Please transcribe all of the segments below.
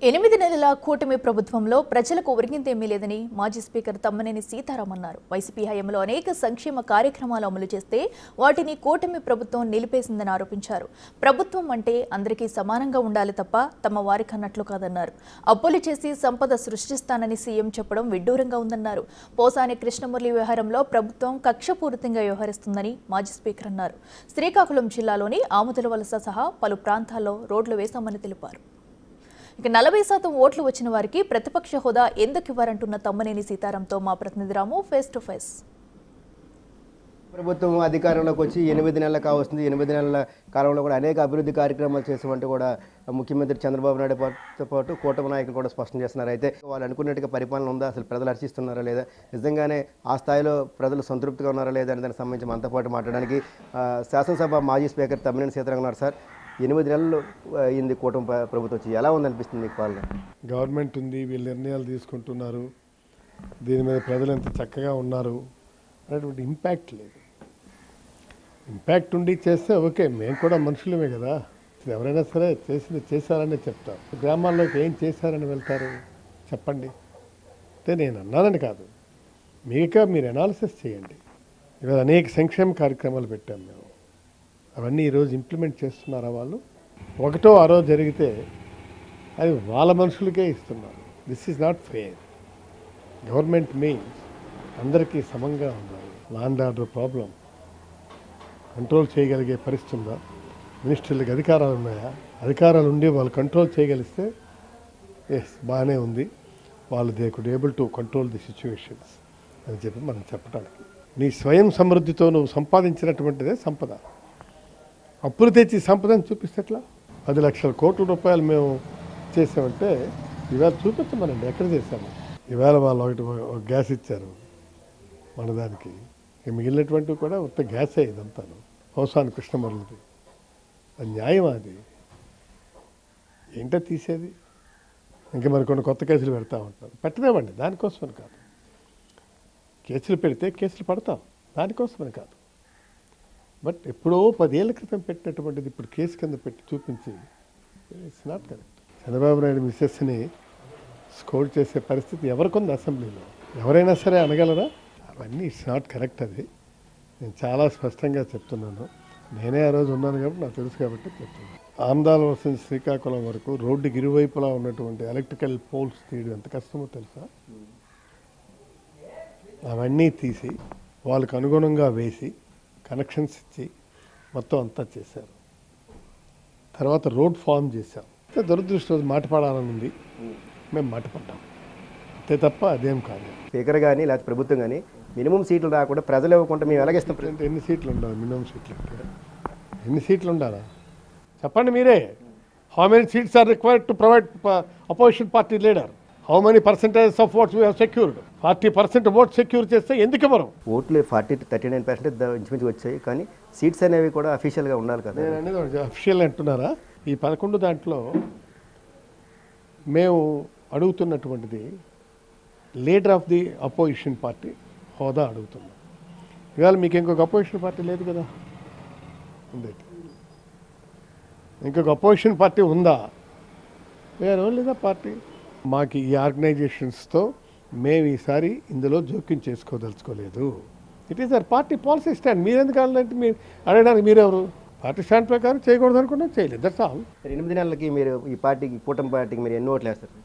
8 నెలల కూటమి ప్రభుత్వంలో ప్రజలకు ఒరిగిందేమీ లేదని మాజీ స్పీకర్ తమ్మినేని సీతారాం అన్నారు. వైసీపీ హయాంలో అనేక సంక్షేమ కార్యక్రమాలు అమలు చేస్తే వాటిని కూటమి ప్రభుత్వం నిలిపేసిందని ఆరోపించారు. ప్రభుత్వం అంటే అందరికీ సమానంగా ఉండాలి తప్ప తమ వారికన్నట్లు కాదన్నారు. అప్పులు చేసి సంపద సృష్టిస్తానని సీఎం చెప్పడం విడ్డూరంగా ఉందన్నారు. పోసాని కృష్ణమురళి వ్యవహారంలో ప్రభుత్వం కక్షపూరితంగా వ్యవహరిస్తుందని మాజీ స్పీకర్ అన్నారు. శ్రీకాకుళం జిల్లాలోని ఆముదలవలస సహా పలు ప్రాంతాల్లో రోడ్లు వేశామని తెలిపారు. ఇక 40% ఓట్లు వచ్చిన వారికి ప్రతిపక్ష హోదా ఎందుకు ఇవ్వరంటున్న తమ్మినేని సీతారాంతో మా ప్రతినిధి రాము ఫేస్ టు ఫేస్. ప్రభుత్వం అధికారంలోకి వచ్చి 8 నెలలు కావస్తుంది. 8 నెలల కాలంలో కూడా అనేక అభివృద్ధి కార్యక్రమాలు చేసామంటూ కూడా ముఖ్యమంత్రి చంద్రబాబు నాయుడుతో పాటు కూటమి నాయకులు కూడా స్పష్టం చేస్తున్నారు. అయితే వాళ్ళు అనుకున్నట్టుగా పరిపాలన ఉందా, అసలు ప్రజలు హర్షిస్తున్నారా లేదా, నిజంగానే ఆ స్థాయిలో ప్రజలు సంతృప్తిగా ఉన్నారా లేదా అనే దానికి సంబంధించి మనతో పాటు మాట్లాడడానికి శాసనసభ మాజీ స్పీకర్ తమ్మినేని సీతారాం ఉన్నారు. సార్, 8 నెలలు అయింది కూటమి ప్రభుత్వం వచ్చి, ఎలా ఉందనిపిస్తుంది మీకు పాలన? గవర్నమెంట్ ఉంది, వీళ్ళు నిర్ణయాలు తీసుకుంటున్నారు, దీని మీద ప్రజలు ఎంత చక్కగా ఉన్నారు అనేటువంటి ఇంపాక్ట్ లేదు. ఇంపాక్ట్ ఉండి చేస్తే ఓకే, మేము కూడా మనుషులమే కదా, ఎవరైనా సరే చేశారనే చెప్తారు. గ్రామాల్లోకి ఏం చేశారని వెళ్తారు చెప్పండి. అంటే నేను అన్నానని కాదు, మీరు అనాలిసిస్ చేయండి. ఇవాళ అనేక సంక్షేమ కార్యక్రమాలు పెట్టాం మేము, అవన్నీ ఈరోజు ఇంప్లిమెంట్ చేస్తున్నారా వాళ్ళు? ఒకటో ఆరో జరిగితే అది వాళ్ళ మనుషులకే ఇస్తున్నారు. This is not fair. Government means అందరికీ సమంగా ఉండాలి. Law and order problem control చేయగలిగే పరిస్థితి ఉందా? మినిస్టర్లకు అధికారాలు ఉన్నాయా? అధికారాలు ఉండి వాళ్ళు కంట్రోల్ చేయగలిస్తే ఎస్ బాగానే ఉంది, వాళ్ళు they could able to control the situations అని చెప్పి మనం చెప్పడానికి. నీ స్వయం సమృద్ధితో నువ్వు సంపాదించినటువంటిదే సంపద. అప్పులు తెచ్చి సంపదని చూపిస్తే ఎట్లా? 10 లక్షల కోట్ల రూపాయలు మేము చేసామంటే ఇవాళ చూపించమనండి ఎక్కడ చేశాము. ఇవాళ వాళ్ళు ఒక గ్యాస్ ఇచ్చారు మన దానికి, మిగిలినటువంటివి కూడా ఉత్త గ్యాసే ఇదంతాను. పోసాని కృష్ణమురళిది అది న్యాయం, అది ఏంటో తీసేది. ఇంకా మరి కొన్ని కొత్త కేసులు పెడతా ఉంటారు, పెట్టలేమండి, దానికోసమని కాదు. కేసులు పెడితే కేసులు పడతాం, దానికోసమని కాదు. బట్ ఎప్పుడో 10 ఏళ్ల క్రితం పెట్టినటువంటిది ఇప్పుడు కేసు కింద పెట్టి చూపించి it's not correct. Chandrababu Naidu మిస్సెస్ని స్కోర్ చేసే పరిస్థితి ఎవరికొంది అసెంబ్లీలో? ఎవరైనా సరే అనగలరా? అవన్నీ ఇట్స్ నాట్ కరెక్ట్. అది నేను చాలా స్పష్టంగా చెప్తున్నాను. నేనే ఆ రోజు ఉన్నాను కాబట్టి నాకు తెలుసు కాబట్టి చెప్తున్నాను. ఆమదాల నుంచి శ్రీకాకుళం వరకు రోడ్డుకి ఇరువైపులా ఉన్నటువంటి ఎలక్ట్రికల్ పోల్స్ తీయడం ఎంత కష్టమో తెలుసా? అవన్నీ తీసి వాళ్ళకు అనుగుణంగా వేసి కనెక్షన్స్ ఇచ్చి మొత్తం అంతా చేశారు. తర్వాత రోడ్ ఫామ్ చేశాం. దురదృష్టం మాట పడాలని ఉంది, మేము మాట పడ్డాం అంతే తప్ప అదేం కాదు. స్పీకర్ కానీ లేకపోతే ప్రభుత్వం కానీ మినిమం సీట్లు రాకుండా ప్రజలు ఇవ్వకుండా మేము ఎలాగేస్తాం? ఎన్ని సీట్లు ఉండాలి మినిమం సీట్లు? ఎన్ని సీట్లు ఉండాలా చెప్పండి మీరే. How many seats are required to provide opposition party leader? How many percentage of votes we have secured? 40% vote secure చేస్తే ఎందుకు ఇవ్వరు? ఓట్లు 40-39% ఇంచుమించు వచ్చాయి, కానీ సీట్స్ అనేవి కూడా అఫీషియల్గా ఉండాలి కదా. నేను అనేది అఫీషియల్ అంటున్నారా? ఈ 11 దాంట్లో మేము అడుగుతున్నటువంటిది leader of the opposition party హోదా అడుగుతున్నాం. ఇవాళ మీకు ఇంకొక అపోజిషన్ పార్టీ లేదు కదా, ఉంది. ఇంకొక అపోజిషన్ పార్టీ ఉందా? వేరే లేదా పార్టీ? మాకు ఈ ఆర్గనైజేషన్స్తో మేము ఈసారి ఇందులో జోక్యం చేసుకోదలుచుకోలేదు. It is our party policy stand. మీరెందుకు కావాలంటే మీరు అడగడానికి మీరెవరు? పార్టీ స్టాండ్ ప్రకారం చేయకూడదు అనుకున్నా చేయలేదు, దట్స్ ఆల్. 8 నెలలకి మీరు ఈ పార్టీకి, కూటమి పార్టీకి మీరు ఎన్ని ఓట్లు వేస్తారు?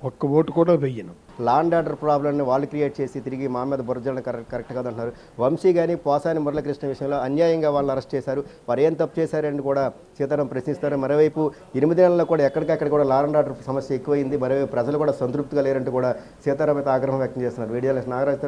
ఒక్క ఓటు కూడా వెయ్యను. లా అండ్ ఆర్డర్ ప్రాబ్లమ్ని వాళ్ళు క్రియేట్ చేసి తిరిగి మా మీద బురజడం కరెక్ట్ కాదంటున్నారు. వంశీ కానీ పోసాని మురళీకృష్ణ విషయంలో అన్యాయంగా వాళ్ళని అరెస్ట్ చేశారు. వారు ఏం తప్పు చేశారని కూడా సీతారాం ప్రశ్నిస్తారు. మరోవైపు 8 నెలల్లో కూడా ఎక్కడికక్కడ కూడా లా అండ్ ఆర్డర్ సమస్య ఎక్కువైంది. మరోవైపు ప్రజలు కూడా సంతృప్తిగా లేరంటూ కూడా సీతారాం అయితే ఆగ్రహం వ్యక్తం చేస్తున్నారు. వీడియోలో నాగరాజు